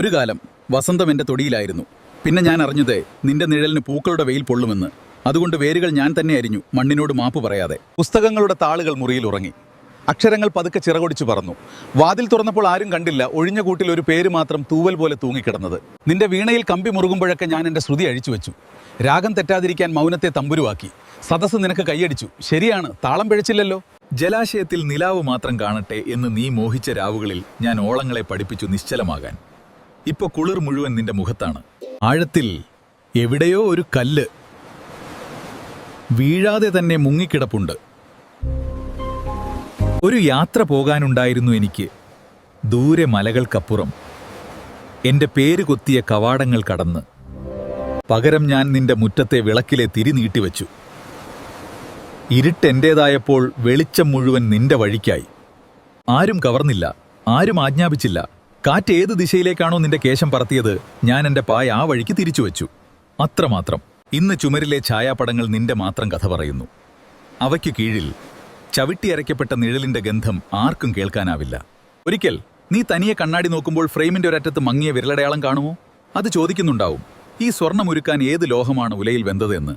ഒരു കാലം വസന്തം എന്റെ തൊടിയിലായിരുന്നു. പിന്നെ ഞാൻ അറിഞ്ഞത് നിന്റെ നിഴലിന് പൂക്കളുടെ വെയിൽ പൊള്ളുമെന്ന്. അതുകൊണ്ട് വേരുകൾ ഞാൻ തന്നെ അരിഞ്ഞു, മണ്ണിനോട് മാപ്പ് പറയാതെ. പുസ്തകങ്ങളുടെ താളുകൾ മുറിയിൽ ഉറങ്ങി. അക്ഷരങ്ങൾ പതുക്കെ ചിറകൊടിച്ചു പറന്നു. വാതിൽ തുറന്നപ്പോൾ ആരും കണ്ടില്ല. ഒഴിഞ്ഞ കൂട്ടിൽ ഒരു പേര് മാത്രം തൂവൽ പോലെ തൂങ്ങിക്കിടന്നത്. നിന്റെ വീണയിൽ കമ്പി മുറുകുമ്പോഴൊക്കെ ഞാൻ എൻ്റെ ശ്രുതി അഴിച്ചു വെച്ചു. രാഗം തെറ്റാതിരിക്കാൻ മൗനത്തെ തമ്പുരുവാക്കി. സദസ്സ് നിനക്ക് കൈയടിച്ചു. ശരിയാണ്, താളം പിഴച്ചില്ലല്ലോ. ജലാശയത്തിൽ നിലാവ് മാത്രം കാണട്ടെ എന്ന് നീ മോഹിച്ച രാവുകളിൽ ഞാൻ ഓളങ്ങളെ പഠിപ്പിച്ചു നിശ്ചലമാകാൻ. ഇപ്പൊ കുളിർ മുഴുവൻ നിന്റെ മുഖത്താണ്. ആഴത്തിൽ എവിടെയോ ഒരു കല്ല് വീഴാതെ തന്നെ മുങ്ങിക്കിടപ്പുണ്ട്. ഒരു യാത്ര പോകാനുണ്ടായിരുന്നു എനിക്ക്, ദൂരെ മലകൾക്കപ്പുറം. എന്റെ പേര് കൊത്തിയ കവാടങ്ങൾ കടന്ന്. പകരം ഞാൻ നിന്റെ മുറ്റത്തെ വിളക്കിലെ തിരി നീട്ടിവെച്ചു. ഇരുട്ടെന്റേതായപ്പോൾ വെളിച്ചം മുഴുവൻ നിന്റെ വഴിക്കായി. ആരും കവർന്നില്ല, ആരും ആജ്ഞാപിച്ചില്ല. കാറ്റ് ഏത് ദിശയിലേക്കാണോ നിന്റെ കേശം പറത്തിയത്, ഞാൻ എന്റെ പായ ആ വഴിക്ക് തിരിച്ചുവെച്ചു. അത്രമാത്രം. ഇന്ന് ചുമരിലെ ഛായാപടങ്ങൾ നിന്റെ മാത്രം കഥ പറയുന്നു. അവയ്ക്ക് കീഴിൽ ചവിട്ടിയരയ്ക്കപ്പെട്ട നിഴലിന്റെ ഗന്ധം ആർക്കും കേൾക്കാനാവില്ല. ഒരിക്കൽ നീ തനിയെ കണ്ണാടി നോക്കുമ്പോൾ ഫ്രെയിമിന്റെ ഒരറ്റത്ത് മങ്ങിയ വിരലടയാളം കാണുമോ? അത് ചോദിക്കുന്നുണ്ടാവും, ഈ സ്വർണ്ണമൊരുക്കാൻ ഏത് ലോഹമാണ് ഉലയിൽ വെന്തതെന്ന്.